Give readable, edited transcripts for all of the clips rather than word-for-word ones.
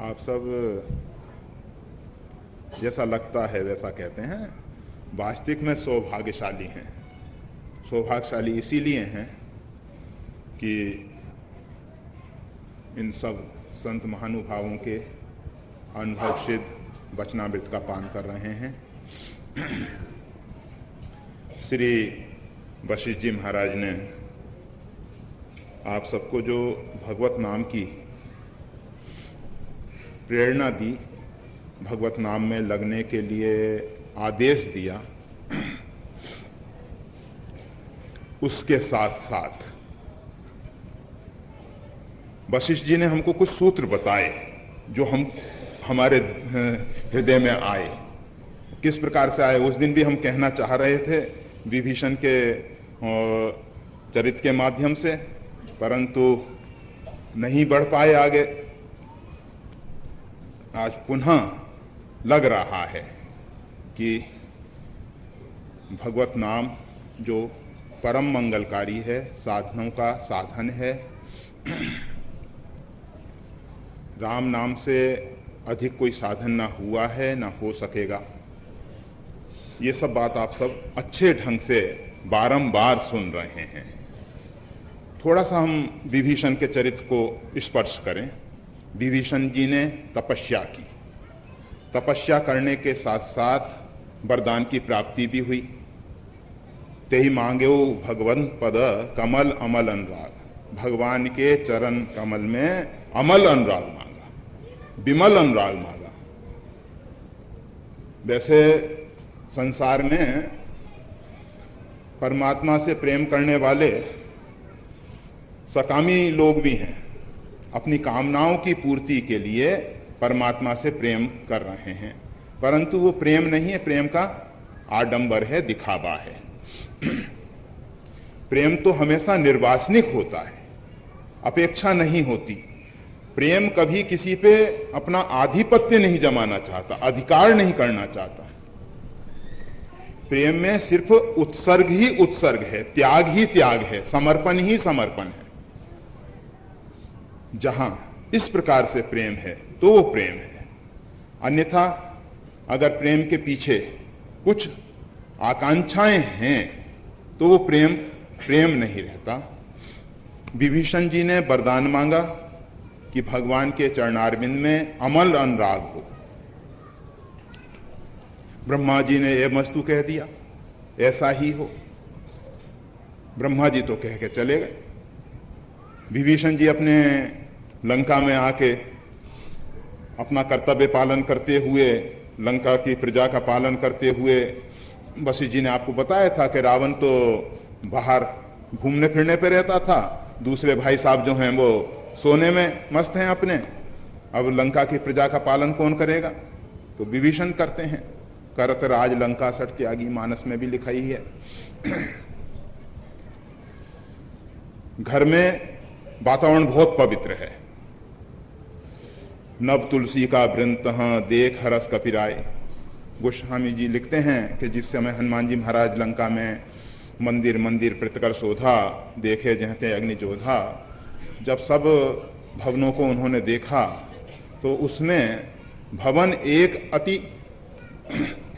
आप सब जैसा लगता है वैसा कहते हैं, वास्तविक में सौभाग्यशाली हैं। सौभाग्यशाली इसीलिए हैं कि इन सब संत महानुभावों के अनुभव सिद्ध वचनामृत का पान कर रहे हैं। श्री वशिष्ठ जी महाराज ने आप सबको जो भगवत नाम की प्रेरणा दी, भगवत नाम में लगने के लिए आदेश दिया, उसके साथ साथ वशिष्ठ जी ने हमको कुछ सूत्र बताए जो हमारे हृदय में आए। किस प्रकार से आए उस दिन भी हम कहना चाह रहे थे विभीषण के चरित्र के माध्यम से, परंतु नहीं बढ़ पाए आगे। आज पुनः लग रहा है कि भगवत नाम जो परम मंगलकारी है, साधनों का साधन है, राम नाम से अधिक कोई साधन ना हुआ है ना हो सकेगा। ये सब बात आप सब अच्छे ढंग से बारंबार सुन रहे हैं। थोड़ा सा हम विभीषण के चरित्र को स्पर्श करें। विभीषण जी ने तपस्या की, तपस्या करने के साथ साथ वरदान की प्राप्ति भी हुई। तेहि मांगे भगवंत पद कमल अमल अनुराग, भगवान के चरण कमल में अमल अनुराग मांगा, विमल अनुराग मांगा। वैसे संसार में परमात्मा से प्रेम करने वाले सकामी लोग भी हैं, अपनी कामनाओं की पूर्ति के लिए परमात्मा से प्रेम कर रहे हैं, परंतु वो प्रेम नहीं है, प्रेम का आडंबर है, दिखावा है। प्रेम तो हमेशा निर्वासनिक होता है, अपेक्षा नहीं होती। प्रेम कभी किसी पे अपना आधिपत्य नहीं जमाना चाहता, अधिकार नहीं करना चाहता। प्रेम में सिर्फ उत्सर्ग ही उत्सर्ग है, त्याग ही त्याग है, समर्पण ही समर्पण है। जहां इस प्रकार से प्रेम है तो वो प्रेम है। अन्यथा अगर प्रेम के पीछे कुछ आकांक्षाएं हैं तो वो प्रेम प्रेम नहीं रहता। विभीषण जी ने वरदान मांगा कि भगवान के चरणारविंद में अमल अनुराग हो। ब्रह्मा जी ने ये मस्तु कह दिया, ऐसा ही हो। ब्रह्मा जी तो कह के चले गए। विभीषण जी अपने लंका में आके अपना कर्तव्य पालन करते हुए, लंका की प्रजा का पालन करते हुए, वशिष्ठ जी ने आपको बताया था कि रावण तो बाहर घूमने फिरने पे रहता था, दूसरे भाई साहब जो हैं वो सोने में मस्त हैं अपने। अब लंका की प्रजा का पालन कौन करेगा? तो विभीषण करते हैं। करत राज लंका सठ त्यागी, मानस में भी लिखा ही है। घर में वातावरण बहुत पवित्र है। नव तुलसी का वृंत देख हरस कपिराय। गोस्वामी जी लिखते हैं कि जिस समय हनुमान जी महाराज लंका में मंदिर मंदिर प्रतिकर शोधा, देखे जहते अग्नि जोधा, जब सब भवनों को उन्होंने देखा तो उसमें भवन एक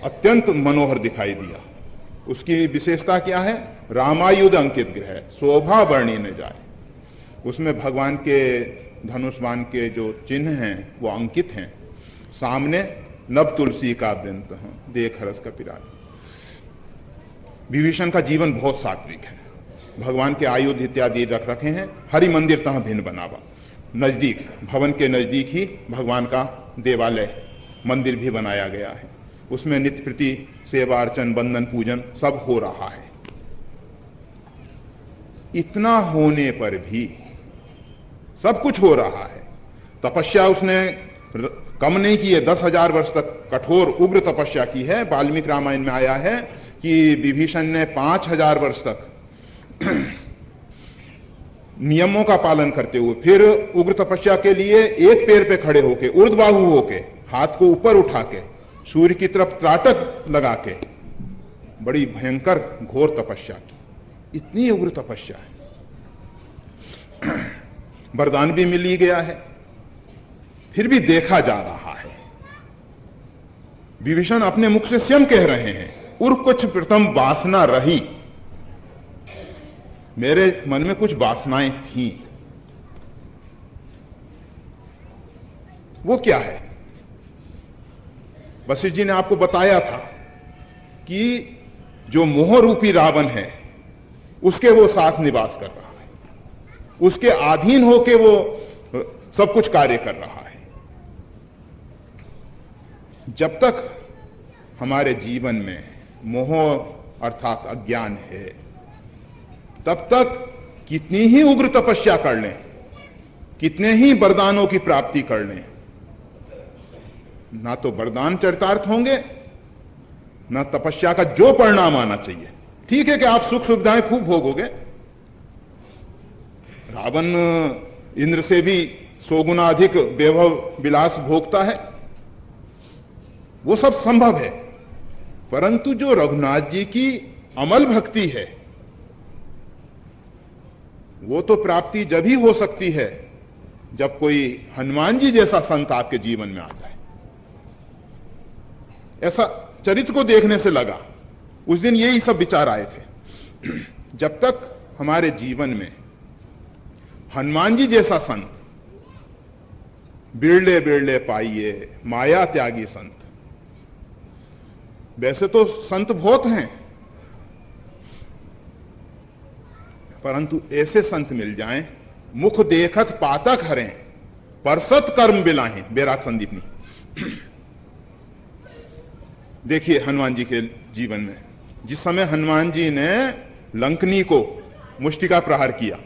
अत्यंत मनोहर दिखाई दिया। उसकी विशेषता क्या है? रामायुध अंकित गृह, शोभा वर्णी न जाए। उसमें भगवान के धनुष बाण के जो चिन्ह हैं वो अंकित हैं। सामने नव तुलसी का वृंत देख हरस कपिराय। विभीषण का जीवन बहुत सात्विक है। भगवान के आयुध इत्यादि रख रखे हैं। हरि मंदिर तह भिन्न बनावा, नजदीक भवन के नजदीक ही भगवान का देवालय मंदिर भी बनाया गया है। उसमें नित्य प्रति सेवा अर्चन वंदन पूजन सब हो रहा है। इतना होने पर भी सब कुछ हो रहा है। तपस्या उसने कम नहीं की है, 10,000 वर्ष तक कठोर उग्र तपस्या की है। वाल्मीकि रामायण में आया है कि विभीषण ने 5,000 वर्ष तक नियमों का पालन करते हुए, फिर उग्र तपस्या के लिए एक पैर पे खड़े होके, ऊर्ध्वबाहु होके, हाथ को ऊपर उठा के, सूर्य की तरफ त्राटक लगा के बड़ी भयंकर घोर तपस्या की। इतनी उग्र तपस्या है। वरदान भी मिल ही गया है। फिर भी देखा जा रहा है। विभीषण अपने मुख से स्वयं कह रहे हैं, उर कुछ प्रथम वासना रही, मेरे मन में कुछ वासनाएं थीं। वो क्या है? वशिष्ठ जी ने आपको बताया था कि जो मोह रूपी रावण है उसके वो साथ निवास कर रहा है, उसके अधीन होके वो सब कुछ कार्य कर रहा है। जब तक हमारे जीवन में मोह अर्थात अज्ञान है, तब तक कितनी ही उग्र तपस्या कर लें, कितने ही वरदानों की प्राप्ति कर लें, ना तो वरदान चरितार्थ होंगे, ना तपस्या का जो परिणाम आना चाहिए। ठीक है कि आप सुख सुविधाएं खूब भोगोगे, रावण इंद्र से भी 100 गुना अधिक वैभव विलास भोगता है, वो सब संभव है। परंतु जो रघुनाथ जी की अमल भक्ति है, वो तो प्राप्ति जब ही हो सकती है जब कोई हनुमान जी जैसा संत आपके जीवन में आ जाए। ऐसा चरित्र को देखने से लगा, उस दिन यही सब विचार आए थे। जब तक हमारे जीवन में हनुमान जी जैसा संत, बिरले बिरले पाइए माया त्यागी संत, वैसे तो संत बहुत हैं, परंतु ऐसे संत मिल जाएं, मुख देखत पातक हरें, परसत कर्म बिलाहें। बैराग संदीपनी। देखिए हनुमान जी के जीवन में, जिस समय हनुमान जी ने लंकनी को मुष्टिका प्रहार किया,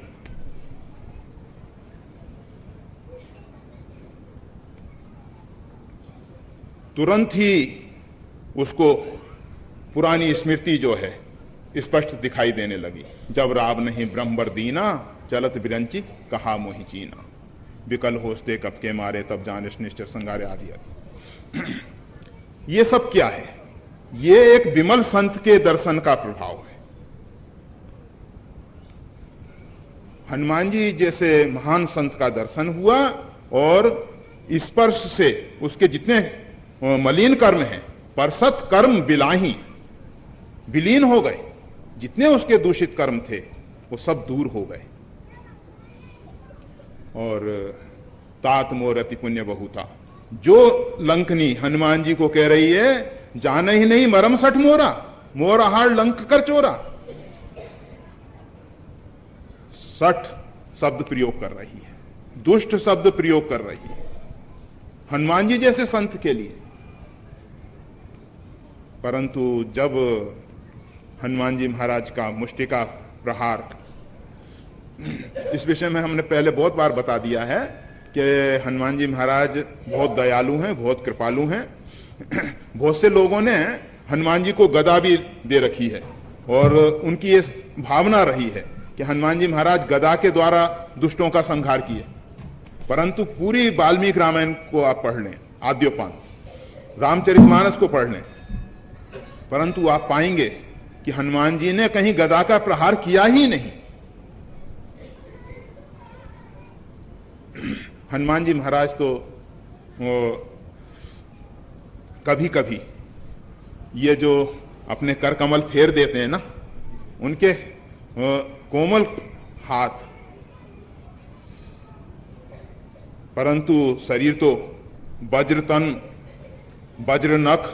तुरंत ही उसको पुरानी स्मृति जो है स्पष्ट दिखाई देने लगी। जब राव नहीं ब्रह्मवर दीना, चलत बिरंची कहा मोहि चीना, विकल होस्ते कब के मारे तब जानिश निश्चर संगारे आदि। ये सब क्या है? ये एक विमल संत के दर्शन का प्रभाव है। हनुमान जी जैसे महान संत का दर्शन हुआ और स्पर्श से उसके जितने मलिन कर्म हैं, परसत कर्म बिलाही, विलीन हो गए। जितने उसके दूषित कर्म थे वो सब दूर हो गए। और तात मोर अति पुण्य बहुता, जो लंकनी हनुमान जी को कह रही है, जान ही नहीं मरम सठ मोरा, मोरा हार लंक कर चोरा, सठ शब्द प्रयोग कर रही है, दुष्ट शब्द प्रयोग कर रही है हनुमान जी जैसे संत के लिए। परंतु जब हनुमान जी महाराज का मुष्टिका प्रहार, इस विषय में हमने पहले बहुत बार बता दिया है कि हनुमान जी महाराज बहुत दयालु हैं, बहुत कृपालु हैं। बहुत से लोगों ने हनुमान जी को गदा भी दे रखी है और उनकी ये भावना रही है कि हनुमान जी महाराज गदा के द्वारा दुष्टों का संहार किए। परंतु पूरी वाल्मीकि रामायण को आप पढ़ लें, आद्योपांत, रामचरितमानस को पढ़ लें, परंतु आप पाएंगे कि हनुमान जी ने कहीं गदा का प्रहार किया ही नहीं। हनुमान जी महाराज तो कभी कभी ये जो अपने कर कमल फेर देते हैं ना, उनके कोमल हाथ, परंतु शरीर तो वज्र तन, वज्र नख,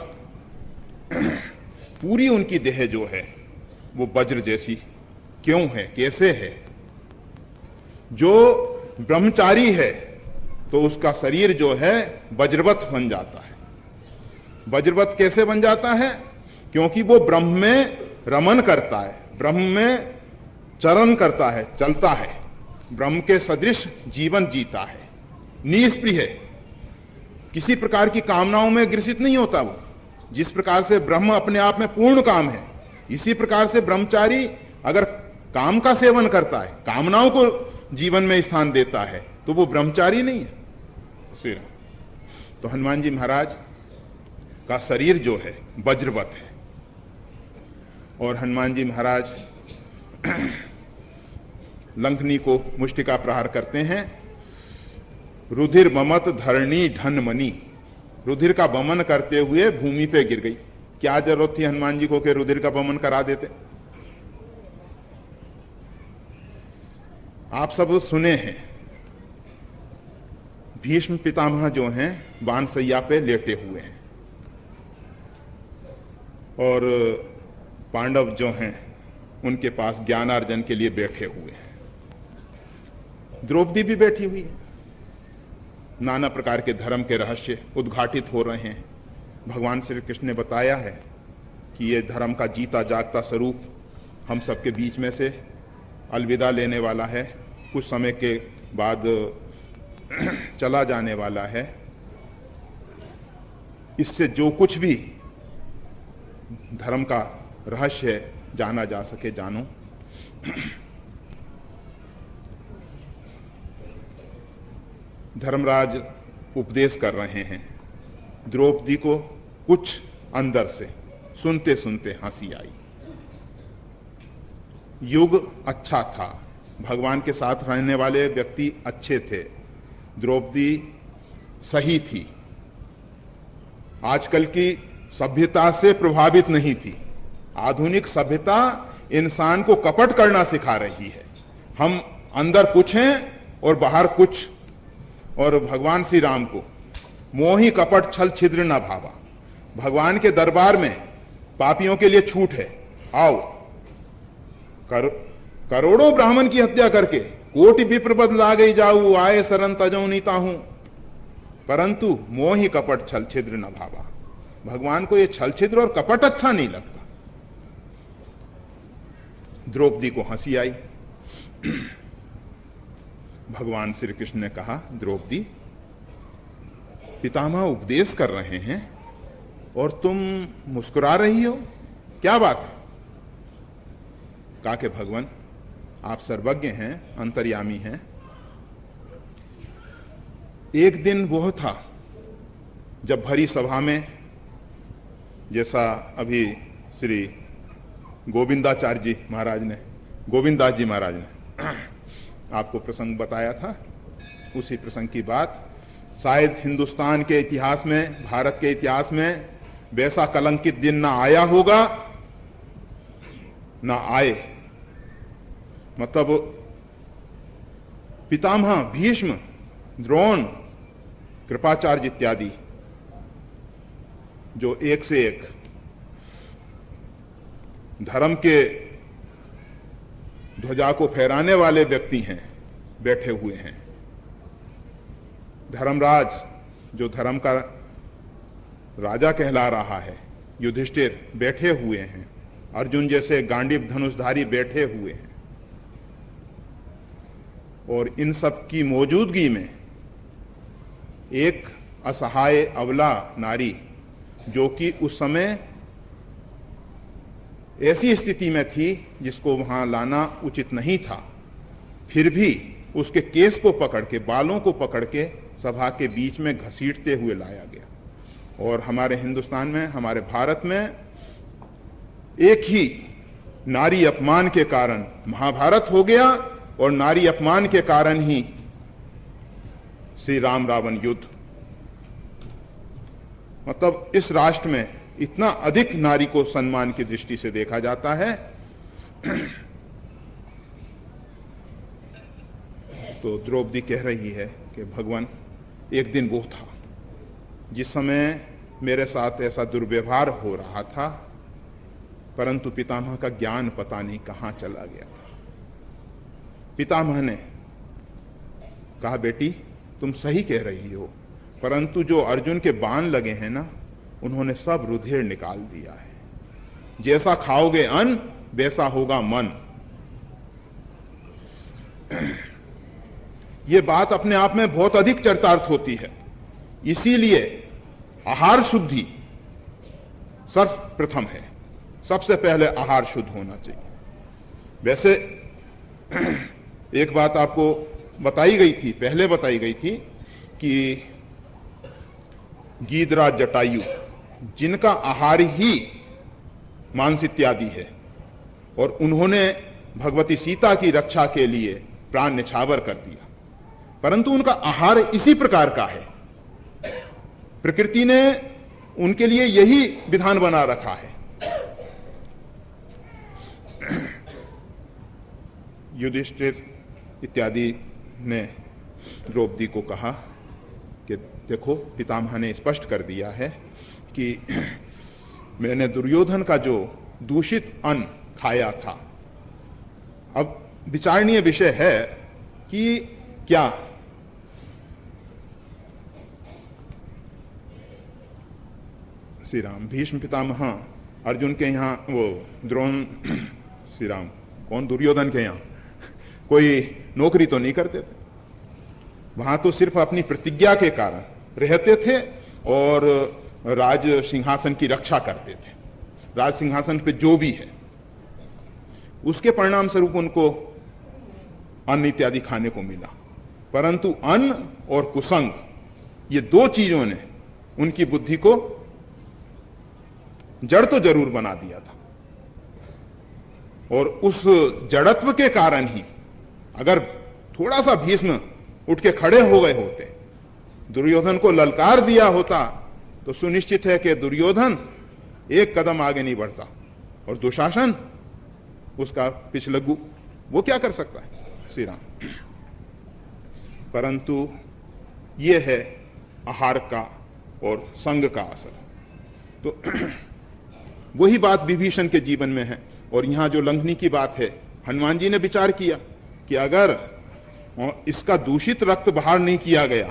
पूरी उनकी देह जो है वो वज्र जैसी क्यों है, कैसे है? जो ब्रह्मचारी है तो उसका शरीर जो है वज्रवत बन जाता है। वज्रवत कैसे बन जाता है? क्योंकि वो ब्रह्म में रमन करता है, ब्रह्म में चरण करता है, चलता है, ब्रह्म के सदृश जीवन जीता है, निष्प्रिय है, किसी प्रकार की कामनाओं में ग्रसित नहीं होता। वो जिस प्रकार से ब्रह्म अपने आप में पूर्ण काम है, इसी प्रकार से ब्रह्मचारी अगर काम का सेवन करता है, कामनाओं को जीवन में स्थान देता है, तो वो ब्रह्मचारी नहीं है। तो हनुमान जी महाराज का शरीर जो है वज्रवत है और हनुमान जी महाराज लंकनी को मुष्टिका प्रहार करते हैं। रुधिर ममत धरणी ढन मनी, रुधिर का बमन करते हुए भूमि पे गिर गई। क्या जरूरत थी हनुमान जी को कि रुधिर का बमन करा देते? आप सब सुने हैं, भीष्म पितामह जो हैं बाणसैया पे लेटे हुए हैं और पांडव जो हैं उनके पास ज्ञानार्जन के लिए बैठे हुए हैं। द्रौपदी भी बैठी हुई है। नाना प्रकार के धर्म के रहस्य उद्घाटित हो रहे हैं। भगवान श्री कृष्ण ने बताया है कि ये धर्म का जीता जागता स्वरूप हम सबके बीच में से अलविदा लेने वाला है, कुछ समय के बाद चला जाने वाला है। इससे जो कुछ भी धर्म का रहस्य जाना जा सके जानो। धर्मराज उपदेश कर रहे हैं। द्रौपदी को कुछ अंदर से सुनते सुनते हंसी आई। युग अच्छा था, भगवान के साथ रहने वाले व्यक्ति अच्छे थे, द्रौपदी सही थी, आजकल की सभ्यता से प्रभावित नहीं थी। आधुनिक सभ्यता इंसान को कपट करना सिखा रही है। हम अंदर कुछ हैं और बाहर कुछ। और भगवान श्री राम को मोही कपट छल छिद्र न भावा। भगवान के दरबार में पापियों के लिए छूट है, आओ। करोड़ों ब्राह्मण की हत्या करके कोटि विप्र बद ला गई जाऊ, आए शरण तजौ नीता हूं, परंतु मोही कपट छल छिद्र न भावा। भगवान को ये छल छिद्र और कपट अच्छा नहीं लगता। द्रौपदी को हंसी आई। भगवान श्री कृष्ण ने कहा, द्रौपदी, पितामह उपदेश कर रहे हैं और तुम मुस्कुरा रही हो, क्या बात है? कहा कि भगवान आप सर्वज्ञ हैं, अंतर्यामी हैं। एक दिन वह था जब भरी सभा में, जैसा अभी श्री गोविंदाचार्य जी महाराज ने, गोविंदास जी महाराज ने आपको प्रसंग बताया था, उसी प्रसंग की बात। शायद हिंदुस्तान के इतिहास में, भारत के इतिहास में वैसा कलंकित दिन ना आया होगा, ना आए। मतलब पितामह भीष्म, द्रोण, कृपाचार्य इत्यादि जो एक से एक धर्म के ध्वजा को फहराने वाले व्यक्ति हैं, बैठे हुए हैं। धर्मराज जो धर्म का राजा कहला रहा है, युधिष्ठिर बैठे हुए हैं, अर्जुन जैसे गांडीव धनुषधारी बैठे हुए हैं। और इन सब की मौजूदगी में एक असहाय अबला नारी, जो कि उस समय ऐसी स्थिति में थी जिसको वहां लाना उचित नहीं था, फिर भी उसके केस को पकड़ के, बालों को पकड़ के सभा के बीच में घसीटते हुए लाया गया। और हमारे हिंदुस्तान में, हमारे भारत में एक ही नारी अपमान के कारण महाभारत हो गया और नारी अपमान के कारण ही श्री राम रावण युद्ध। मतलब इस राष्ट्र में इतना अधिक नारी को सम्मान की दृष्टि से देखा जाता है। तो द्रौपदी कह रही है कि भगवान, एक दिन वो था जिस समय मेरे साथ ऐसा दुर्व्यवहार हो रहा था, परंतु पितामह का ज्ञान पता नहीं कहां चला गया था। पितामह ने कहा, बेटी तुम सही कह रही हो, परंतु जो अर्जुन के बाण लगे हैं ना, उन्होंने सब रुधिर निकाल दिया है। जैसा खाओगे अन्न वैसा होगा मन। यह बात अपने आप में बहुत अधिक चरितार्थ होती है। इसीलिए आहार शुद्धि सर्वप्रथम है। सबसे पहले आहार शुद्ध होना चाहिए। वैसे एक बात आपको बताई गई थी, पहले बताई गई थी कि गीधराज जटायु, जिनका आहार ही मांस इत्यादि है, और उन्होंने भगवती सीता की रक्षा के लिए प्राण निछावर कर दिया, परंतु उनका आहार इसी प्रकार का है। प्रकृति ने उनके लिए यही विधान बना रखा है। युधिष्ठिर इत्यादि ने द्रौपदी को कहा कि देखो, पितामह ने स्पष्ट कर दिया है कि मैंने दुर्योधन का जो दूषित अन्न खाया था। अब विचारणीय विषय है कि क्या श्री राम भीष्म पितामह अर्जुन के यहां, वो द्रोण, श्री राम कौन, दुर्योधन के यहां कोई नौकरी तो नहीं करते थे। वहां तो सिर्फ अपनी प्रतिज्ञा के कारण रहते थे और राज सिंहासन की रक्षा करते थे। राज सिंहासन पे जो भी है उसके परिणाम स्वरूप उनको अन्न इत्यादि खाने को मिला। परंतु अन्न और कुसंग, ये दो चीजों ने उनकी बुद्धि को जड़ तो जरूर बना दिया था। और उस जड़त्व के कारण ही अगर थोड़ा सा भीष्म उठ के खड़े हो गए होते, दुर्योधन को ललकार दिया होता, तो सुनिश्चित है कि दुर्योधन एक कदम आगे नहीं बढ़ता और दुशासन उसका पिछलग्गू, वो क्या कर सकता है श्री राम। परंतु ये है आहार का और संग का असर। तो वही बात विभीषण के जीवन में है। और यहां जो लंघनी की बात है, हनुमान जी ने विचार किया कि अगर इसका दूषित रक्त बाहर नहीं किया गया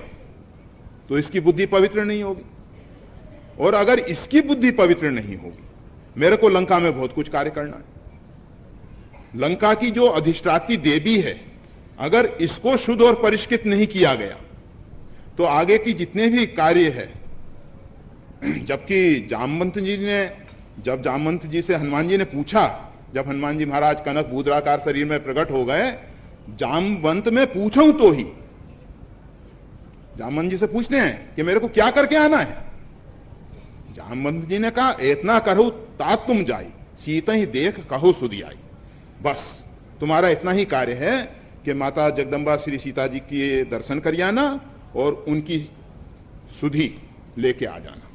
तो इसकी बुद्धि पवित्र नहीं होगी, और अगर इसकी बुद्धि पवित्र नहीं होगी, मेरे को लंका में बहुत कुछ कार्य करना है। लंका की जो अधिष्ठात्री देवी है, अगर इसको शुद्ध और परिष्कृत नहीं किया गया तो आगे की जितने भी कार्य है, जबकि जब जामवंत जी से हनुमान जी ने पूछा, जब हनुमान जी महाराज कनक बूदराकार शरीर में प्रकट हो गए, जामवंत में पूछूं तो ही, जामवंत जी से पूछते हैं कि मेरे को क्या करके आना है। जामवंत जी ने कहा, इतना करो तात तुम जाई, सीता ही देख कहो सुधी आई। बस तुम्हारा इतना ही कार्य है कि माता जगदम्बा श्री सीता जी के दर्शन कर आना और उनकी सुधी लेके आ जाना।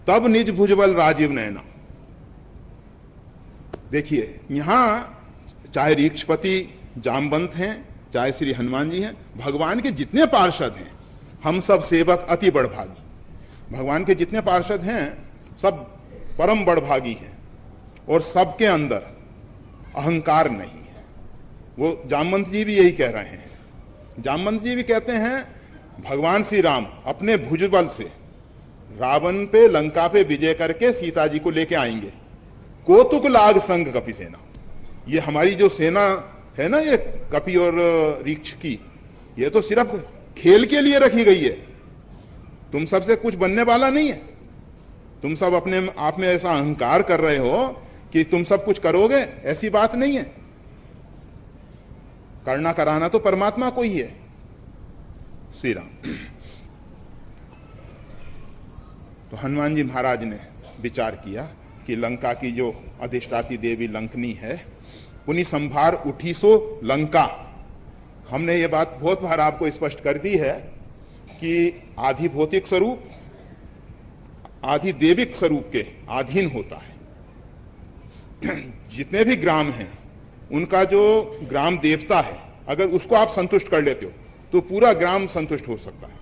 तब निज भुजबल राजीव नैना। देखिए, यहां चाहे रीक्षपति जामवंत हैं, चाहे श्री हनुमान जी हैं, भगवान के जितने पार्षद हैं, हम सब सेवक अति बड़भागी। भगवान के जितने पार्षद हैं सब परम बड़भागी हैं और सबके अंदर अहंकार नहीं है। वो जामवंत जी भी यही कह रहे हैं। जामवंत जी भी कहते हैं भगवान श्री राम अपने भुजबल से रावण पे, लंका पे विजय करके सीता जी को लेके आएंगे। कोतुक लाग संग कपि सेना। ये हमारी जो सेना है ना, ये कपि और रीक्ष की, ये तो सिर्फ खेल के लिए रखी गई है। तुम सबसे कुछ बनने वाला नहीं है। तुम सब अपने आप में ऐसा अहंकार कर रहे हो कि तुम सब कुछ करोगे, ऐसी बात नहीं है। करना कराना तो परमात्मा को ही है। श्री राम। तो हनुमान जी महाराज ने विचार किया कि लंका की जो अधिष्ठात्री देवी लंकनी है, पुनि संभार उठी सो लंका। हमने ये बात बहुत बार आपको स्पष्ट कर दी है कि आधि भौतिक स्वरूप आधि देविक स्वरूप के अधीन होता है। जितने भी ग्राम हैं, उनका जो ग्राम देवता है, अगर उसको आप संतुष्ट कर लेते हो तो पूरा ग्राम संतुष्ट हो सकता है।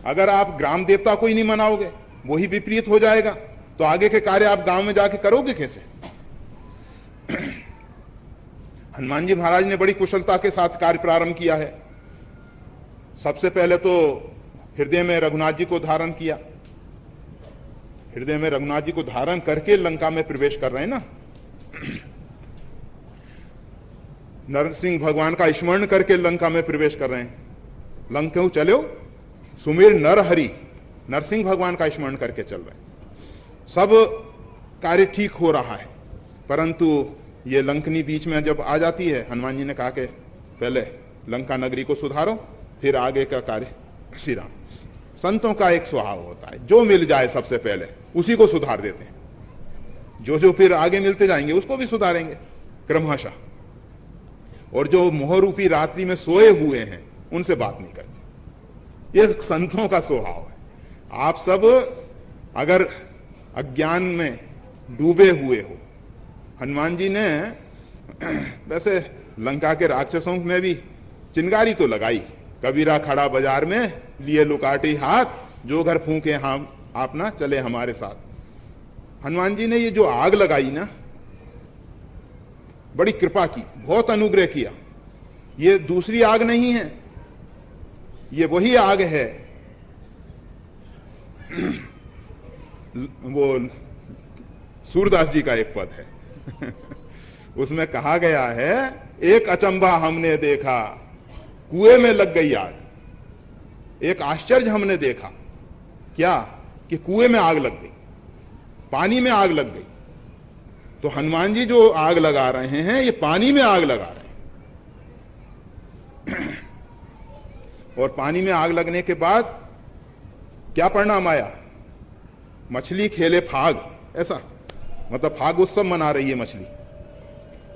अगर आप ग्राम देवता को ही नहीं मनाओगे, वही विपरीत हो जाएगा, तो आगे के कार्य आप गांव में जाके करोगे कैसे। हनुमान जी महाराज ने बड़ी कुशलता के साथ कार्य प्रारंभ किया है। सबसे पहले तो हृदय में रघुनाथ जी को धारण किया। हृदय में रघुनाथ जी को धारण करके लंका में प्रवेश कर रहे हैं ना। नरसिंह भगवान का स्मरण करके लंका में प्रवेश कर रहे हैं। लंका चलो सुमेर नर हरि, नरसिंह भगवान का स्मरण करके चल रहे हैं। सब कार्य ठीक हो रहा है, परंतु ये लंकनी बीच में जब आ जाती है, हनुमान जी ने कहा कि पहले लंका नगरी को सुधारो, फिर आगे का कार्य। श्री राम। संतों का एक स्वभाव होता है, जो मिल जाए सबसे पहले उसी को सुधार देते हैं। जो जो फिर आगे मिलते जाएंगे उसको भी सुधारेंगे क्रमशः। और जो मोह रूपी रात्रि में सोए हुए हैं उनसे बात नहीं करते। ये संतों का स्वभाव है। आप सब अगर अज्ञान में डूबे हुए हो, हनुमान जी ने वैसे लंका के राक्षसों में भी चिंगारी तो लगाई, कबीरा खड़ा बाजार में लिए लुकाटी हाथ, जो घर फूंके हम आप ना चले हमारे साथ। हनुमान जी ने ये जो आग लगाई ना, बड़ी कृपा की, बहुत अनुग्रह किया। ये दूसरी आग नहीं है, ये वही आग है वो सूरदास जी का एक पद है उसमें कहा गया है, एक अचंभा हमने देखा, कुएं में लग गई आग। एक आश्चर्य हमने देखा, क्या कि कुएं में आग लग गई, पानी में आग लग गई। तो हनुमान जी जो आग लगा रहे हैं, ये पानी में आग लगा रहे हैं और पानी में आग लगने के बाद क्या परिणाम आया? मछली खेले फाग, ऐसा मतलब फाग उत्सव मना रही है मछली।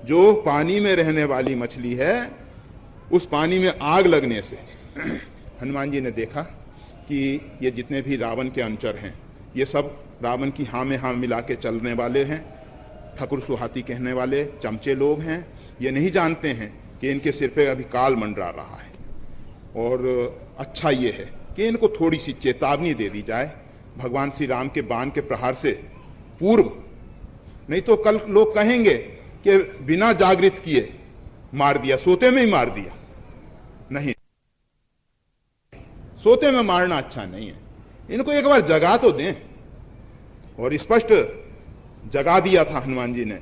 जो पानी में रहने वाली मछली है, उस पानी में आग लगने से हनुमान जी ने देखा कि ये जितने भी रावण के अनुचर हैं, ये सब रावण की हाँ में हाँ मिला के चलने वाले हैं, ठकुर सुहाती कहने वाले चमचे लोग हैं। ये नहीं जानते हैं कि इनके सिर पे अभी काल मंडरा रहा है। और अच्छा ये है कि इनको थोड़ी सी चेतावनी दे दी जाए भगवान श्री राम के बाण के प्रहार से पूर्व, नहीं तो कल लोग कहेंगे कि बिना जागृत किए मार दिया, सोते में ही मार दिया। नहीं, सोते में मारना अच्छा नहीं है, इनको एक बार जगा तो दें। और स्पष्ट जगा दिया था हनुमान जी ने।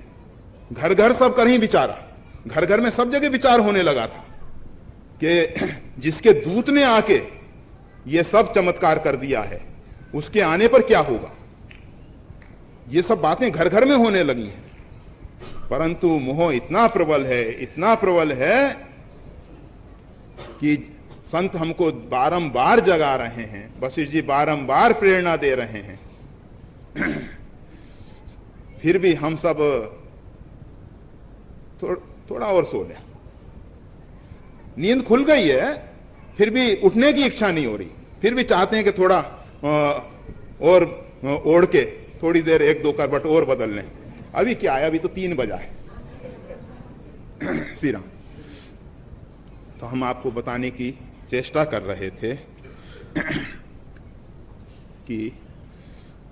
घर घर सब कहीं विचारा, घर घर में सब जगह विचार होने लगा था कि जिसके दूत ने आके ये सब चमत्कार कर दिया है, उसके आने पर क्या होगा। ये सब बातें घर घर में होने लगी हैं। परंतु मोह इतना प्रबल है, इतना प्रबल है कि संत हमको बारंबार जगा रहे हैं, वशिष्ठ जी बारंबार प्रेरणा दे रहे हैं, फिर भी हम सब थोड़ा और सो लें। नींद खुल गई है, फिर भी उठने की इच्छा नहीं हो रही, फिर भी चाहते हैं कि थोड़ा और ओढ़ के थोड़ी देर एक दो करवट और बदल लें। अभी क्या है, अभी तो 3 बजा है। श्री राम। तो हम आपको बताने की चेष्टा कर रहे थे कि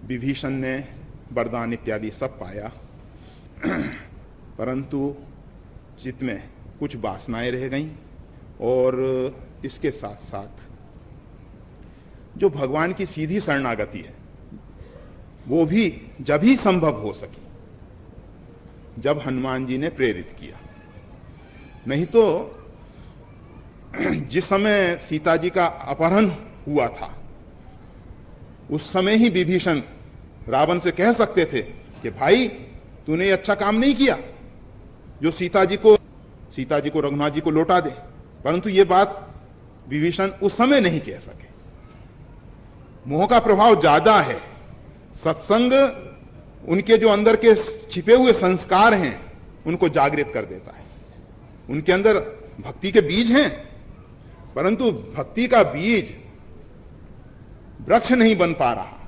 विभीषण ने वरदान इत्यादि सब पाया, परंतु चित्त में कुछ वासनाएं रह गईं। और इसके साथ साथ जो भगवान की सीधी शरणागति है, वो भी जब ही संभव हो सकी जब हनुमान जी ने प्रेरित किया। नहीं तो जिस समय सीता जी का अपहरण हुआ था, उस समय ही विभीषण रावण से कह सकते थे कि भाई तूने ये अच्छा काम नहीं किया जो सीता जी को रघुनाथ जी को लौटा दे। परंतु ये बात विभीषण उस समय नहीं कह सके। मोह का प्रभाव ज्यादा है। सत्संग उनके जो अंदर के छिपे हुए संस्कार हैं उनको जागृत कर देता है। उनके अंदर भक्ति के बीज हैं, परंतु भक्ति का बीज वृक्ष नहीं बन पा रहा।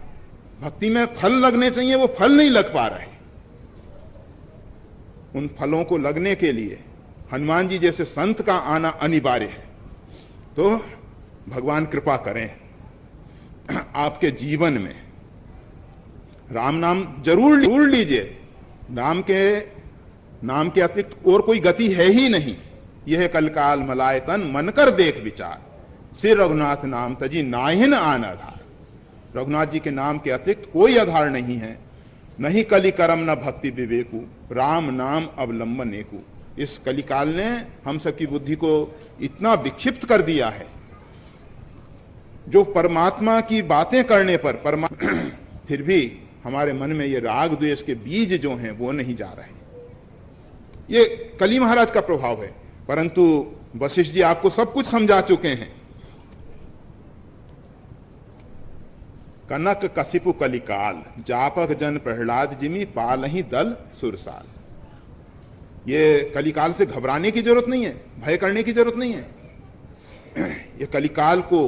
भक्ति में फल लगने चाहिए, वो फल नहीं लग पा रहे। उन फलों को लगने के लिए हनुमान जी जैसे संत का आना अनिवार्य है। तो भगवान कृपा करें आपके जीवन में। राम नाम जरूर लीजिए। राम के नाम के अतिरिक्त और कोई गति है ही नहीं। यह कलकाल मलाय तन मन कर देख विचार, श्री रघुनाथ नाम तजी नाहिन आन आधार। रघुनाथ जी के नाम के अतिरिक्त कोई आधार नहीं है। नहीं कलि करम न भक्ति विवेकु, राम नाम अवलंबन एकु। इस कलिकाल ने हम सबकी बुद्धि को इतना विक्षिप्त कर दिया है, जो परमात्मा की बातें करने पर फिर भी हमारे मन में ये राग द्वेष के बीज जो हैं वो नहीं जा रहे। ये कली महाराज का प्रभाव है। परंतु वशिष्ठ जी आपको सब कुछ समझा चुके हैं। कनक कसिपु कलिकाल, जापक जन प्रहलाद जिमी पालही दल सुरसाल। ये कलिकाल से घबराने की जरूरत नहीं है, भय करने की जरूरत नहीं है। ये कलिकाल को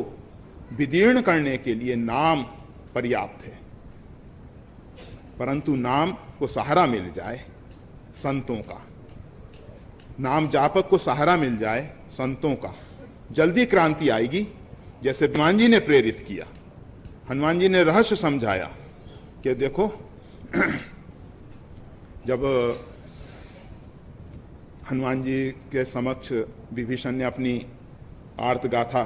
विदीर्ण करने के लिए नाम पर्याप्त है, परंतु नाम को सहारा मिल जाए संतों का, नाम जापक को सहारा मिल जाए संतों का, जल्दी क्रांति आएगी। जैसे हनुमान जी ने प्रेरित किया, हनुमान जी ने रहस्य समझाया कि देखो जब हनुमान जी के समक्ष विभीषण ने अपनी आर्त गाथा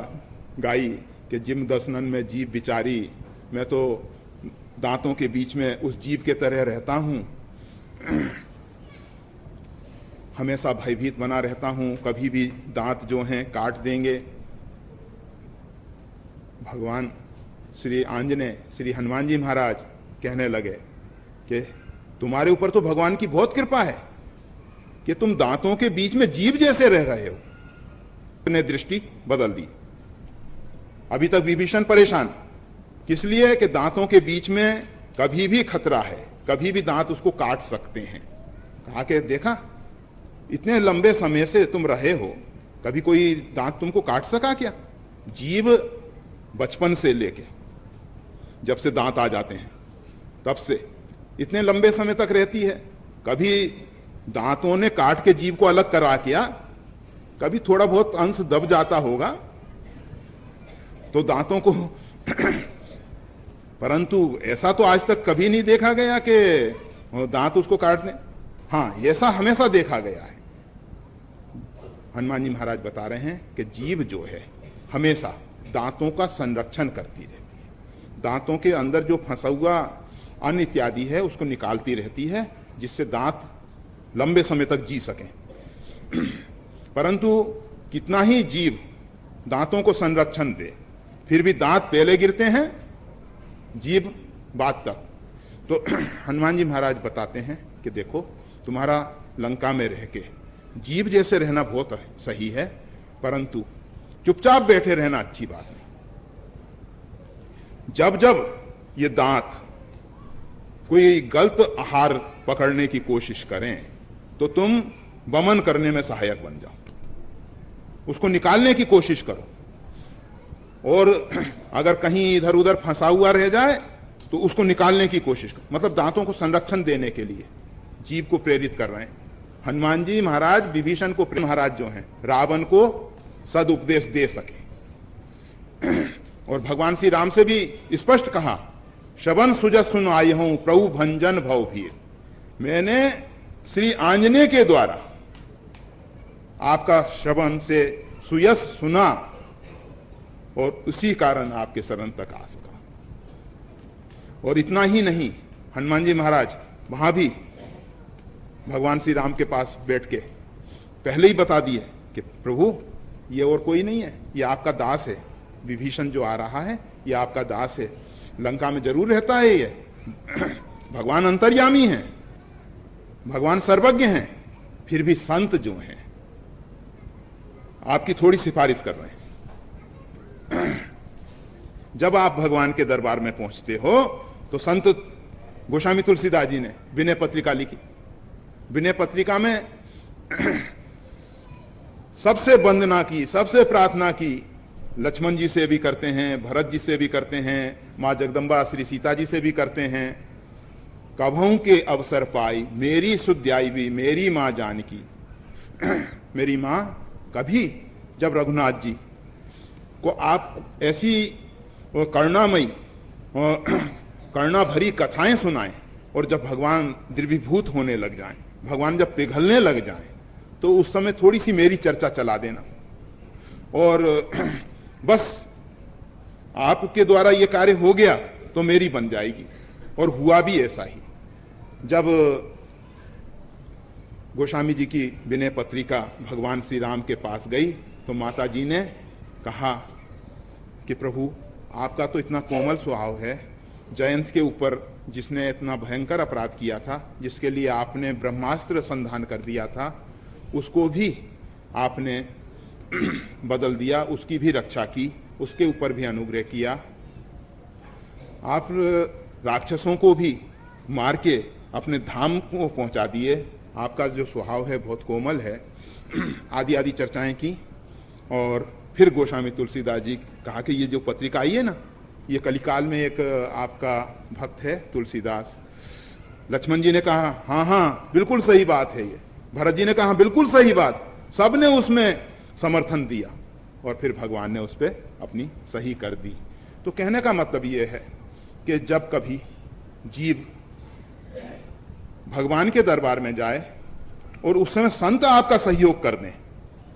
गाई कि जिम दसनन में जीव बिचारी, मैं तो दांतों के बीच में उस जीव के तरह रहता हूं, हमेशा भयभीत बना रहता हूं, कभी भी दांत जो हैं काट देंगे। भगवान श्री आंजनेय, श्री हनुमान जी महाराज कहने लगे कि तुम्हारे ऊपर तो भगवान की बहुत कृपा है कि तुम दांतों के बीच में जीव जैसे रह रहे हो। ने दृष्टि बदल दी। अभी तक विभीषण परेशान, किस लिए कि दांतों के बीच में कभी भी खतरा है, कभी भी दांत उसको काट सकते हैं। कहा कि देखा इतने लंबे समय से तुम रहे हो, कभी कोई दांत तुमको काट सका क्या? जीव बचपन से लेके जब से दांत आ जाते हैं तब से इतने लंबे समय तक रहती है, कभी दांतों ने काट के जीव को अलग करा किया? कभी थोड़ा बहुत अंश दब जाता होगा तो दांतों को परंतु ऐसा तो आज तक कभी नहीं देखा गया कि दांत उसको काट दें। हाँ, ऐसा हमेशा देखा गया है। हनुमान जी महाराज बता रहे हैं कि जीव जो है हमेशा दांतों का संरक्षण करती रहती है, दांतों के अंदर जो फंसा हुआ अन्न इत्यादि है उसको निकालती रहती है, जिससे दांत लंबे समय तक जी सकें। परंतु कितना ही जीव दांतों को संरक्षण दे, फिर भी दांत पहले गिरते हैं, जीव बाद तक। तो हनुमान जी महाराज बताते हैं कि देखो तुम्हारा लंका में रह के जीव जैसे रहना बहुत सही है, परंतु चुपचाप बैठे रहना अच्छी बात नहीं। जब जब ये दांत कोई गलत आहार पकड़ने की कोशिश करें तो तुम वमन करने में सहायक बन जाओ, उसको निकालने की कोशिश करो। और अगर कहीं इधर उधर फंसा हुआ रह जाए तो उसको निकालने की कोशिश करो। मतलब दांतों को संरक्षण देने के लिए जीव को प्रेरित कर रहे हैं। हनुमान जी महाराज विभीषण को, महाराज जो हैं रावण को सदुपदेश दे सके। और भगवान श्री राम से भी स्पष्ट कहा, श्रवण सुजस सुन आये हूं प्रभु भंजन भव भीर। मैंने श्री आंजनेय के द्वारा आपका श्रवण से सुयस सुना और उसी कारण आपके शरण तक आ सका। और इतना ही नहीं, हनुमान जी महाराज वहां भी भगवान श्री राम के पास बैठ के पहले ही बता दिए कि प्रभु ये और कोई नहीं है, ये आपका दास है, विभीषण जो आ रहा है ये आपका दास है, लंका में जरूर रहता है ये। भगवान अंतर्यामी हैं, भगवान सर्वज्ञ हैं, फिर भी संत जो हैं आपकी थोड़ी सिफारिश कर रहे हैं। जब आप भगवान के दरबार में पहुंचते हो तो संत गोस्वामी तुलसीदास जी ने विनय पत्रिका लिखी। विनय पत्रिका में सबसे वंदना की, सबसे प्रार्थना की, लक्ष्मण जी से भी करते हैं, भरत जी से भी करते हैं, मां जगदम्बा श्री सीता जी से भी करते हैं। कभों के अवसर पाई मेरी सुध्याई भी मेरी मां जानकी। मेरी मां कभी जब रघुनाथ जी को आप ऐसी करुणामयी करुणा भरी कथाएं सुनाएं और जब भगवान द्रवीभूत होने लग जाएं, भगवान जब पिघलने लग जाएं, तो उस समय थोड़ी सी मेरी चर्चा चला देना और बस आपके द्वारा ये कार्य हो गया तो मेरी बन जाएगी। और हुआ भी ऐसा ही। जब गोस्वामी जी की विनय पत्रिका भगवान श्री राम के पास गई तो माता जी ने कहा कि प्रभु आपका तो इतना कोमल स्वभाव है, जयंत के ऊपर जिसने इतना भयंकर अपराध किया था, जिसके लिए आपने ब्रह्मास्त्र संधान कर दिया था, उसको भी आपने बदल दिया, उसकी भी रक्षा की, उसके ऊपर भी अनुग्रह किया। आप राक्षसों को भी मार के अपने धाम को पहुंचा दिए, आपका जो स्वभाव है बहुत कोमल है। आदि आदि चर्चाएं की और फिर गोस्वामी तुलसीदास जी कहा कि ये जो पत्रिका आई है ना, ये कलिकाल में एक आपका भक्त है तुलसीदास। लक्ष्मण जी ने कहा हाँ हाँ बिल्कुल सही बात है ये, भरत जी ने कहा बिल्कुल सही बात, सबने उसमें समर्थन दिया और फिर भगवान ने उस पर अपनी सही कर दी। तो कहने का मतलब ये है कि जब कभी जीव भगवान के दरबार में जाए और उस समय संत आपका सहयोग कर दें,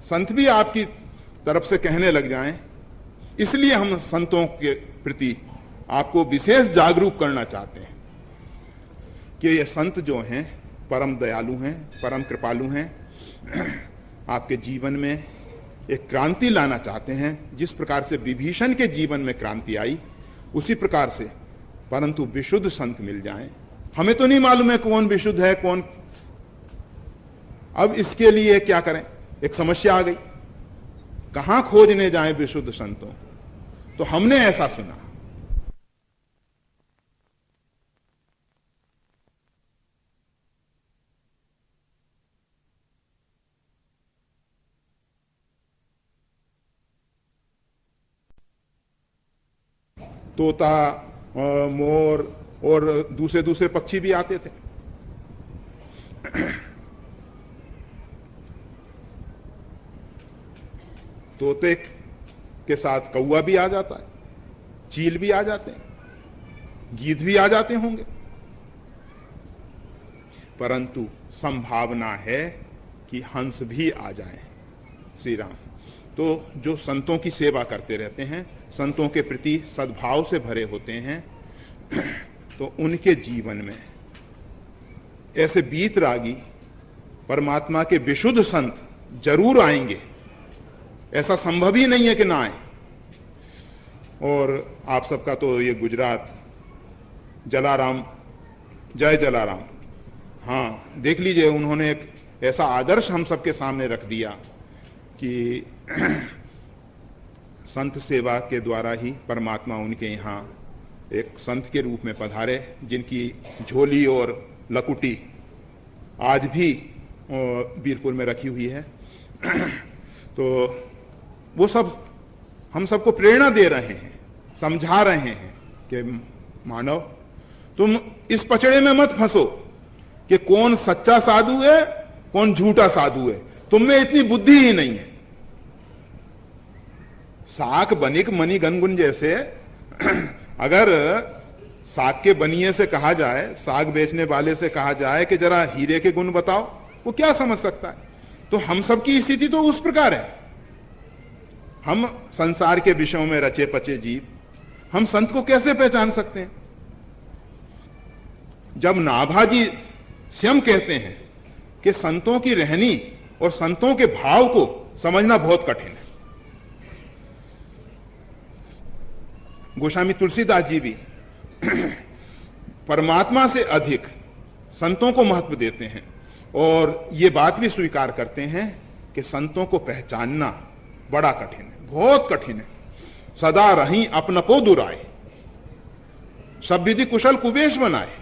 संत भी आपकी तरफ से कहने लग जाएं, इसलिए हम संतों के प्रति आपको विशेष जागरूक करना चाहते हैं कि ये संत जो हैं परम दयालु हैं, परम कृपालु हैं, आपके जीवन में एक क्रांति लाना चाहते हैं। जिस प्रकार से विभीषण के जीवन में क्रांति आई उसी प्रकार से परंतु विशुद्ध संत मिल जाएं। हमें तो नहीं मालूम है कौन विशुद्ध है कौन। अब इसके लिए क्या करें, एक समस्या आ गई, कहां खोजने जाएं विशुद्ध संतों। तो हमने ऐसा सुना, तोता मोर और दूसरे दूसरे पक्षी भी आते थे। तोते के साथ कौवा भी आ जाता है, चील भी आ जाते हैं, गीध भी आ जाते होंगे, परंतु संभावना है कि हंस भी आ जाएं। श्री राम तो जो संतों की सेवा करते रहते हैं, संतों के प्रति सद्भाव से भरे होते हैं, तो उनके जीवन में ऐसे बीतरागी परमात्मा के विशुद्ध संत जरूर आएंगे। ऐसा संभव ही नहीं है कि ना आए। और आप सबका तो ये गुजरात जलाराम, जय जलाराम, हाँ देख लीजिए, उन्होंने एक ऐसा आदर्श हम सबके सामने रख दिया कि संत सेवा के द्वारा ही परमात्मा उनके यहाँ एक संत के रूप में पधारे, जिनकी झोली और लकुटी आज भी बीरपुर में रखी हुई है। तो वो सब हम सबको प्रेरणा दे रहे हैं, समझा रहे हैं कि मानव तुम इस पचड़े में मत फंसो कि कौन सच्चा साधु है कौन झूठा साधु है, तुम में इतनी बुद्धि ही नहीं है। साक बनिक मणि गनगुन जैसे अगर साग के बनिए से कहा जाए, साग बेचने वाले से कहा जाए कि जरा हीरे के गुण बताओ, वो क्या समझ सकता है। तो हम सबकी स्थिति तो उस प्रकार है। हम संसार के विषयों में रचे पचे जीव, हम संत को कैसे पहचान सकते हैं। जब नाभाजी स्वयं कहते हैं कि संतों की रहनी और संतों के भाव को समझना बहुत कठिन है। गोस्वामी तुलसीदास जी भी परमात्मा से अधिक संतों को महत्व देते हैं और ये बात भी स्वीकार करते हैं कि संतों को पहचानना बड़ा कठिन है, बहुत कठिन है। सदा रही अपनपो दुराए, सब विधि कुशल कुबेश बनाए।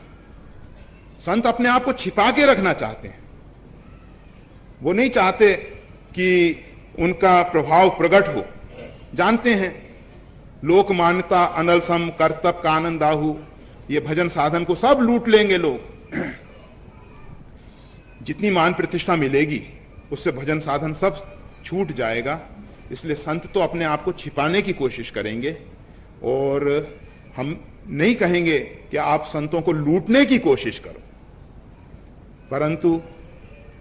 संत अपने आप को छिपा के रखना चाहते हैं, वो नहीं चाहते कि उनका प्रभाव प्रकट हो। जानते हैं लोक मान्यता अनलसम कर्तव्य का आनंदाहु, ये भजन साधन को सब लूट लेंगे लोग। जितनी मान प्रतिष्ठा मिलेगी उससे भजन साधन सब छूट जाएगा। इसलिए संत तो अपने आप को छिपाने की कोशिश करेंगे और हम नहीं कहेंगे कि आप संतों को लूटने की कोशिश करो, परंतु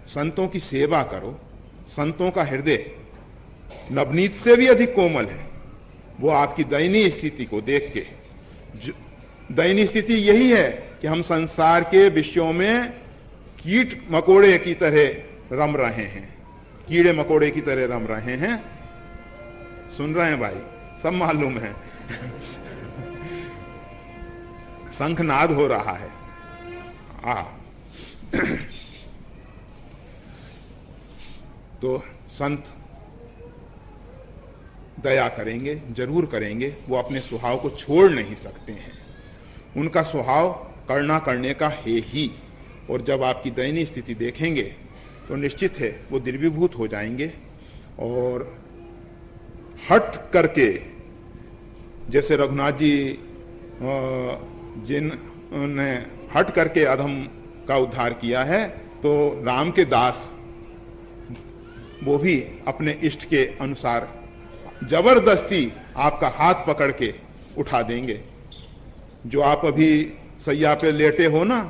संतों की सेवा करो। संतों का हृदय नवनीत से भी अधिक कोमल है। वो आपकी दयनीय स्थिति को देख के, दयनीय स्थिति यही है कि हम संसार के विषयों में कीट मकोड़े की तरह रम रहे हैं, कीड़े मकोड़े की तरह रम रहे हैं। सुन रहे हैं भाई, सब मालूम है। शंखनाद हो रहा है। तो संत दया करेंगे, जरूर करेंगे। वो अपने स्वभाव को छोड़ नहीं सकते हैं। उनका स्वभाव करना करने का है ही। और जब आपकी दयनीय स्थिति देखेंगे तो निश्चित है वो द्रवीभूत हो जाएंगे और हट करके, जैसे रघुनाथ जी जिन्होंने हट करके अधम का उद्धार किया है, तो राम के दास वो भी अपने इष्ट के अनुसार जबरदस्ती आपका हाथ पकड़ के उठा देंगे। जो आप अभी सैया पे लेटे हो ना,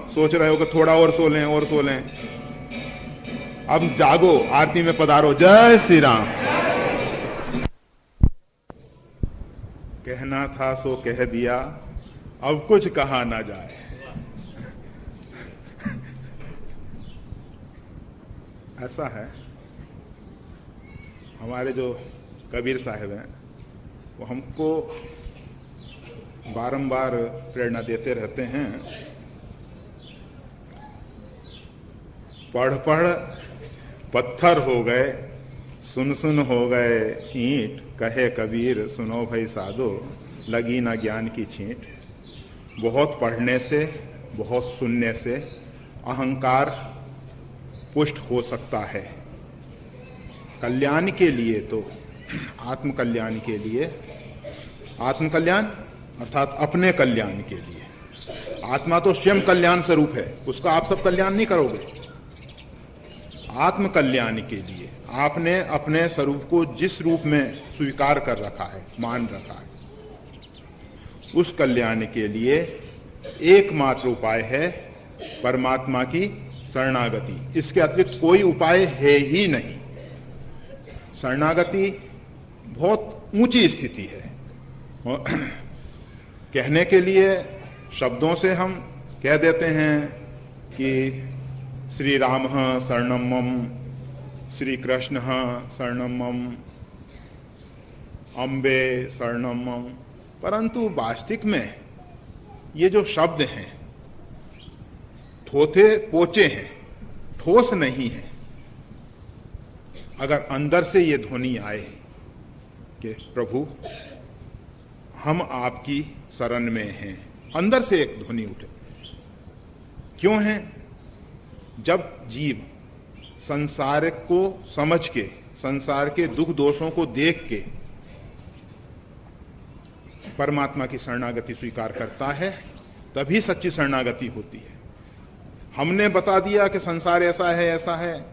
सोच रहे हो कि थोड़ा और सो लें और सो लें, अब जागो, आरती में पधारो। जय श्री राम। कहना था सो कह दिया, अब कुछ कहा ना जाए। ऐसा है, हमारे जो कबीर साहब हैं वो हमको बारंबार प्रेरणा देते रहते हैं, पढ़ पढ़ पत्थर हो गए, सुन सुन हो गए ईंट, कहे कबीर सुनो भाई साधो, लगी ना ज्ञान की छींट। बहुत पढ़ने से, बहुत सुनने से अहंकार पुष्ट हो सकता है। कल्याण के लिए तो, आत्मकल्याण के लिए, आत्मकल्याण अर्थात अपने कल्याण के लिए। आत्मा तो स्वयं कल्याण स्वरूप है, उसका आप सब कल्याण नहीं करोगे। आत्मकल्याण के लिए आपने अपने स्वरूप को जिस रूप में स्वीकार कर रखा है, मान रखा है, उस कल्याण के लिए एकमात्र उपाय है परमात्मा की शरणागति। इसके अतिरिक्त कोई उपाय है ही नहीं। शरणागति बहुत ऊंची स्थिति है। कहने के लिए शब्दों से हम कह देते हैं कि श्री राम शरणम मम, श्री कृष्ण शरणम मम, अम्बे शरणम मम, परंतु वास्तविक में ये जो शब्द हैं थोथे पोचे हैं, ठोस नहीं है। अगर अंदर से ये ध्वनि आए कि प्रभु हम आपकी शरण में हैं, अंदर से एक ध्वनि उठे। क्यों है? जब जीव संसार को समझ के, संसार के दुख दोषों को देख के परमात्मा की शरणागति स्वीकार करता है, तभी सच्ची शरणागति होती है। हमने बता दिया कि संसार ऐसा है, ऐसा है।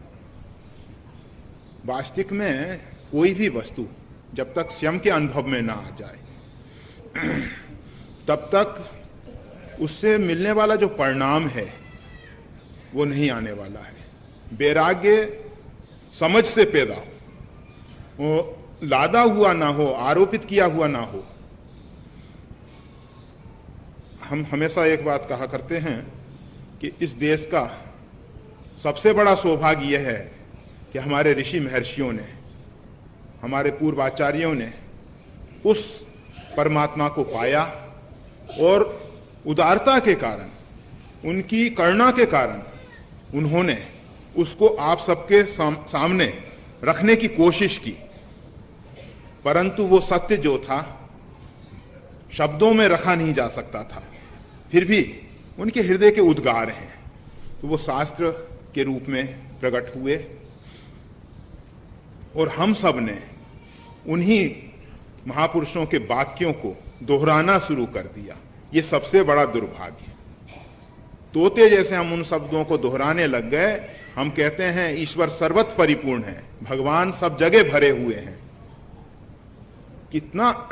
वास्तविक में कोई भी वस्तु जब तक स्वयं के अनुभव में ना आ जाए तब तक उससे मिलने वाला जो परिणाम है वो नहीं आने वाला है। वैराग्य समझ से पैदा हो, वो लादा हुआ ना हो, आरोपित किया हुआ ना हो। हम हमेशा एक बात कहा करते हैं कि इस देश का सबसे बड़ा सौभाग्य यह है कि हमारे ऋषि महर्षियों ने, हमारे पूर्वाचार्यों ने उस परमात्मा को पाया और उदारता के कारण, उनकी करुणा के कारण उन्होंने उसको आप सबके सामने रखने की कोशिश की। परंतु वो सत्य जो था शब्दों में रखा नहीं जा सकता था। फिर भी उनके हृदय के उद्गार हैं, तो वो शास्त्र के रूप में प्रकट हुए और हम सब ने उन्हीं महापुरुषों के वाक्यों को दोहराना शुरू कर दिया। ये सबसे बड़ा दुर्भाग्य। तोते जैसे हम उन शब्दों को दोहराने लग गए। हम कहते हैं ईश्वर सर्वत्र परिपूर्ण है, भगवान सब जगह भरे हुए हैं। कितना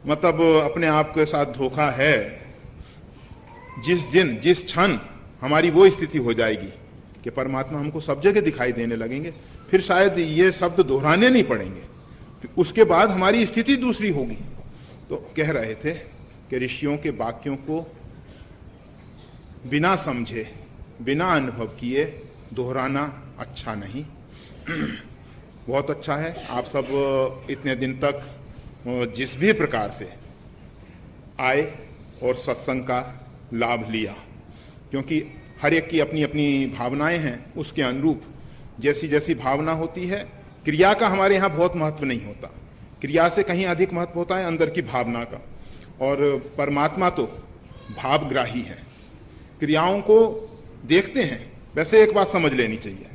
मतलब अपने आप के साथ धोखा है। जिस दिन, जिस क्षण हमारी वो स्थिति हो जाएगी कि परमात्मा हमको सब जगह दिखाई देने लगेंगे, फिर शायद ये शब्द दोहराने नहीं पड़ेंगे, उसके बाद हमारी स्थिति दूसरी होगी। तो कह रहे थे कि ऋषियों के वाक्यों को बिना समझे, बिना अनुभव किए दोहराना अच्छा नहीं। बहुत अच्छा है आप सब इतने दिन तक जिस भी प्रकार से आए और सत्संग का लाभ लिया, क्योंकि हर एक की अपनी अपनी भावनाएं हैं। उसके अनुरूप जैसी जैसी भावना होती है, क्रिया का हमारे यहाँ बहुत महत्व नहीं होता। क्रिया से कहीं अधिक महत्व होता है अंदर की भावना का। और परमात्मा तो भावग्राही है। क्रियाओं को देखते हैं, वैसे एक बात समझ लेनी चाहिए।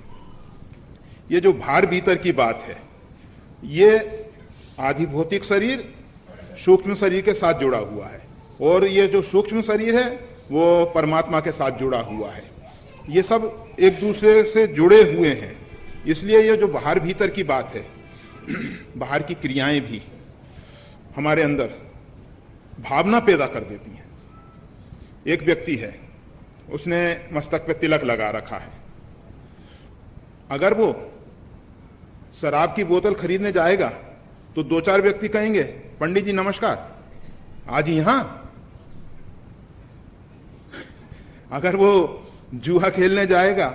ये जो बाहर भीतर की बात है, ये आधिभौतिक शरीर सूक्ष्म शरीर के साथ जुड़ा हुआ है, और ये जो सूक्ष्म शरीर है वो परमात्मा के साथ जुड़ा हुआ है। ये सब एक दूसरे से जुड़े हुए हैं। इसलिए ये जो बाहर भीतर की बात है, बाहर की क्रियाएं भी हमारे अंदर भावना पैदा कर देती हैं। एक व्यक्ति है, उसने मस्तक पे तिलक लगा रखा है। अगर वो शराब की बोतल खरीदने जाएगा तो 2-4 व्यक्ति कहेंगे, पंडित जी नमस्कार, आज यहां। अगर वो जुआ खेलने जाएगा,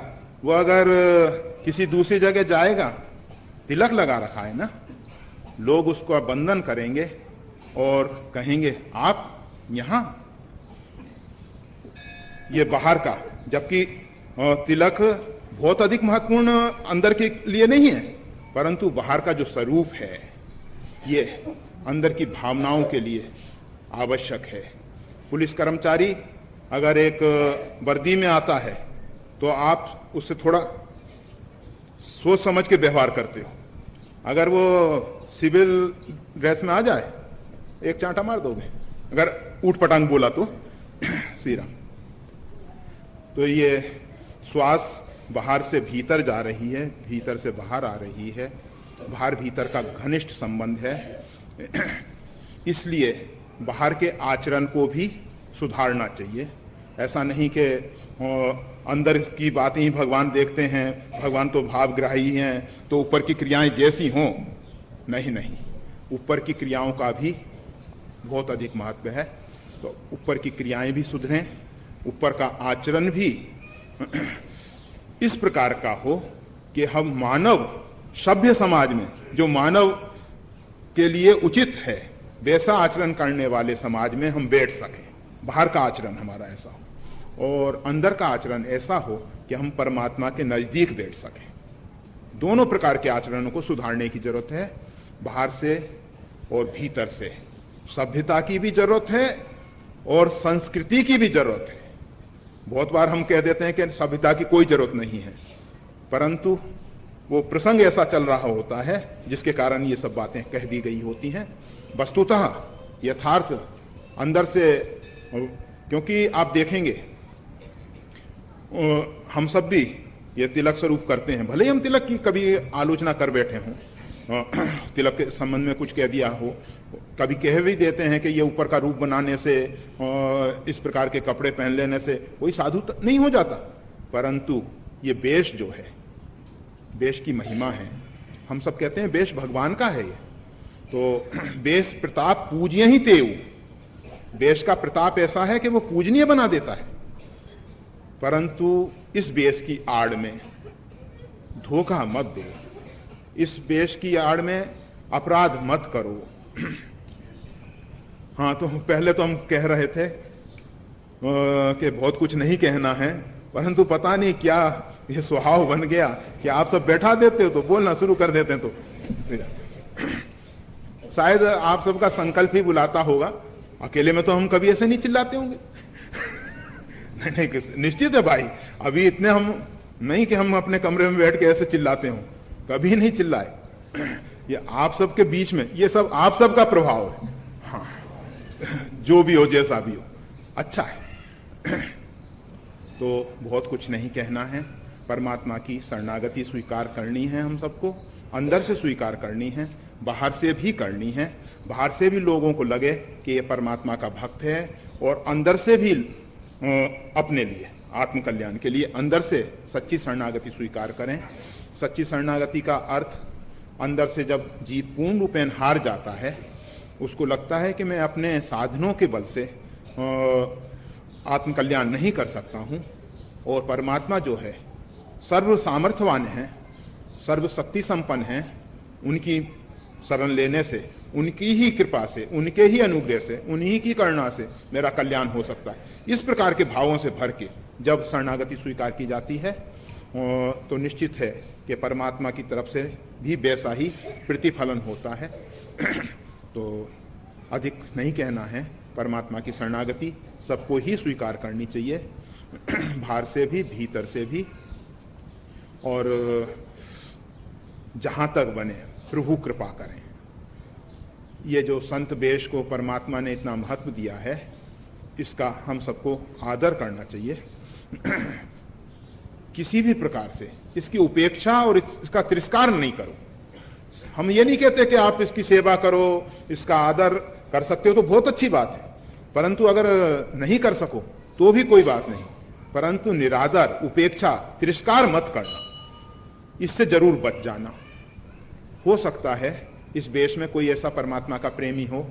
वो अगर किसी दूसरी जगह जाएगा, तिलक लगा रखा है ना, लोग उसको बंधन करेंगे और कहेंगे आप यहां। ये बाहर का, जबकि तिलक बहुत अधिक महत्वपूर्ण अंदर के लिए नहीं है, परंतु बाहर का जो स्वरूप है ये अंदर की भावनाओं के लिए आवश्यक है। पुलिस कर्मचारी अगर एक वर्दी में आता है तो आप उससे थोड़ा सोच समझ के व्यवहार करते हो। अगर वो सिविल ड्रेस में आ जाए, एक चांटा मार दोगे, अगर ऊट पटांग बोला तो श्री राम। तो ये श्वास बाहर से भीतर जा रही है, भीतर से बाहर आ रही है, बाहर भीतर का घनिष्ठ संबंध है। इसलिए बाहर के आचरण को भी सुधारना चाहिए। ऐसा नहीं कि अंदर की बातें ही भगवान देखते हैं, भगवान तो भावग्राही हैं, तो ऊपर की क्रियाएं जैसी हों। नहीं नहीं, ऊपर की क्रियाओं का भी बहुत अधिक महत्व है। तो ऊपर की क्रियाएं भी सुधरें, ऊपर का आचरण भी इस प्रकार का हो कि हम मानव सभ्य समाज में, जो मानव के लिए उचित है, वैसा आचरण करने वाले समाज में हम बैठ सकें। बाहर का आचरण हमारा ऐसा हो और अंदर का आचरण ऐसा हो कि हम परमात्मा के नजदीक बैठ सकें। दोनों प्रकार के आचरणों को सुधारने की जरूरत है, बाहर से और भीतर से। सभ्यता की भी जरूरत है और संस्कृति की भी जरूरत है। बहुत बार हम कह देते हैं कि सभ्यता की कोई जरूरत नहीं है, परंतु वो प्रसंग ऐसा चल रहा होता है जिसके कारण ये सब बातें कह दी गई होती हैं। वस्तुतः यथार्थ अंदर से, क्योंकि आप देखेंगे हम सब भी ये तिलक स्वरूप करते हैं, भले ही हम तिलक की कभी आलोचना कर बैठे हों, तिलक के संबंध में कुछ कह दिया हो, कभी कह भी देते हैं कि ये ऊपर का रूप बनाने से, इस प्रकार के कपड़े पहन लेने से कोई साधु नहीं हो जाता, परंतु ये वेश जो है, वेश की महिमा है। हम सब कहते हैं वेश भगवान का है। ये तो वेश प्रताप पूज्य ही तेऊ, वेश का प्रताप ऐसा है कि वो पूजनीय बना देता है। परंतु इस वेश की आड़ में धोखा मत दो, इस वेश की आड़ में अपराध मत करो। हाँ, तो पहले तो हम कह रहे थे कि बहुत कुछ नहीं कहना है, परंतु पता नहीं क्या ये स्वभाव बन गया कि आप सब बैठा देते हो तो बोलना शुरू कर देते हैं। तो शायद आप सबका संकल्प ही बुलाता होगा। अकेले में तो हम कभी ऐसे नहीं चिल्लाते होंगे। नहीं, निश्चित है भाई, अभी इतने हम नहीं कि हम अपने कमरे में बैठ के ऐसे चिल्लाते हों, कभी नहीं चिल्लाए। ये आप सबके बीच में, ये सब आप सबका प्रभाव है। हाँ, जो भी हो, जैसा भी हो, अच्छा है। तो बहुत कुछ नहीं कहना है, परमात्मा की शरणागति स्वीकार करनी है, हम सबको अंदर से स्वीकार करनी है, बाहर से भी करनी है। बाहर से भी लोगों को लगे कि ये परमात्मा का भक्त है, और अंदर से भी अपने लिए, आत्मकल्याण के लिए अंदर से सच्ची शरणागति स्वीकार करें। सच्ची शरणागति का अर्थ, अंदर से जब जीव पूर्ण रूपेण हार जाता है, उसको लगता है कि मैं अपने साधनों के बल से आत्मकल्याण नहीं कर सकता हूँ, और परमात्मा जो है सर्व सामर्थ्यवान है, सर्वशक्ति संपन्न है, उनकी शरण लेने से, उनकी ही कृपा से, उनके ही अनुग्रह से, उन्हीं की करुणा से मेरा कल्याण हो सकता है। इस प्रकार के भावों से भर के जब शरणागति स्वीकार की जाती है तो निश्चित है कि परमात्मा की तरफ से भी वैसा ही प्रतिफलन होता है। तो अधिक नहीं कहना है, परमात्मा की शरणागति सबको ही स्वीकार करनी चाहिए। बाहर से भी भीतर से भी, और जहां तक बने प्रभु कृपा करें। ये जो संत वेश को परमात्मा ने इतना महत्व दिया है, इसका हम सबको आदर करना चाहिए। किसी भी प्रकार से इसकी उपेक्षा और इसका तिरस्कार नहीं करो। हम ये नहीं कहते कि आप इसकी सेवा करो, इसका आदर कर सकते हो तो बहुत अच्छी बात है, परंतु अगर नहीं कर सको तो भी कोई बात नहीं, परंतु निरादर, उपेक्षा, तिरस्कार मत करना, इससे जरूर बच जाना। हो सकता है इस देश में कोई ऐसा परमात्मा का प्रेमी हो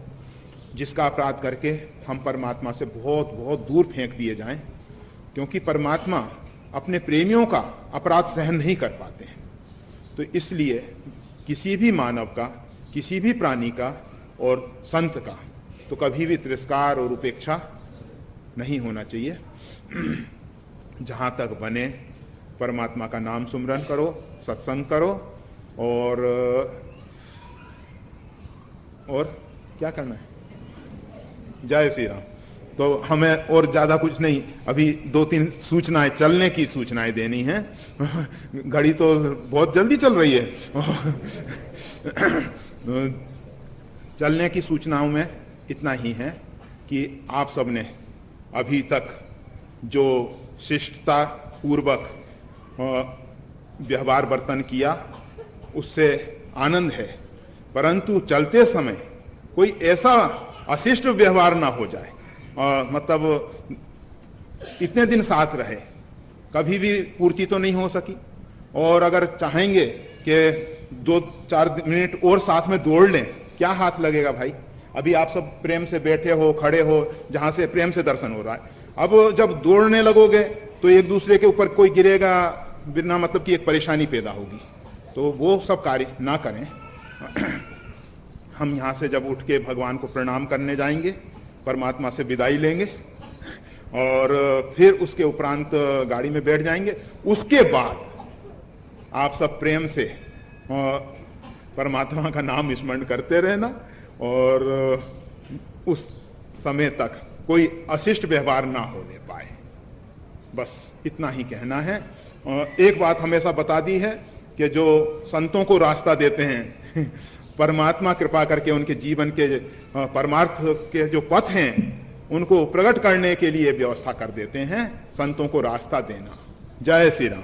जिसका अपराध करके हम परमात्मा से बहुत बहुत दूर फेंक दिए जाएं, क्योंकि परमात्मा अपने प्रेमियों का अपराध सहन नहीं कर पाते हैं। तो इसलिए किसी भी मानव का, किसी भी प्राणी का और संत का तो कभी भी तिरस्कार और उपेक्षा नहीं होना चाहिए। जहां तक बने परमात्मा का नाम सुमरन करो, सत्संग करो, और क्या करना है? जय श्री राम। तो हमें और ज्यादा कुछ नहीं, अभी 2-3 सूचनाएं, चलने की सूचनाएं देनी है। घड़ी तो बहुत जल्दी चल रही है। चलने की सूचनाओं में इतना ही है कि आप सबने अभी तक जो शिष्टता पूर्वक व्यवहार वर्तन किया उससे आनंद है, परंतु चलते समय कोई ऐसा अशिष्ट व्यवहार ना हो जाए। मतलब इतने दिन साथ रहे, कभी भी पूर्ति तो नहीं हो सकी, और अगर चाहेंगे कि 2-4 मिनट और साथ में दौड़ लें, क्या हाथ लगेगा भाई? अभी आप सब प्रेम से बैठे हो, खड़े हो, जहां से प्रेम से दर्शन हो रहा है। अब जब दौड़ने लगोगे तो एक दूसरे के ऊपर कोई गिरेगा, बिना मतलब की एक परेशानी पैदा होगी। तो वो सब कार्य ना करें। हम यहां से जब उठ के भगवान को प्रणाम करने जाएंगे, परमात्मा से विदाई लेंगे, और फिर उसके उपरांत गाड़ी में बैठ जाएंगे। उसके बाद आप सब प्रेम से परमात्मा का नाम स्मरण करते रहना, और उस समय तक कोई अशिष्ट व्यवहार ना होने पाए। बस इतना ही कहना है। एक बात हमेशा बता दी है कि जो संतों को रास्ता देते हैं, परमात्मा कृपा करके उनके जीवन के परमार्थ के जो पथ हैं उनको प्रकट करने के लिए व्यवस्था कर देते हैं, संतों को रास्ता देना। जय श्री राम।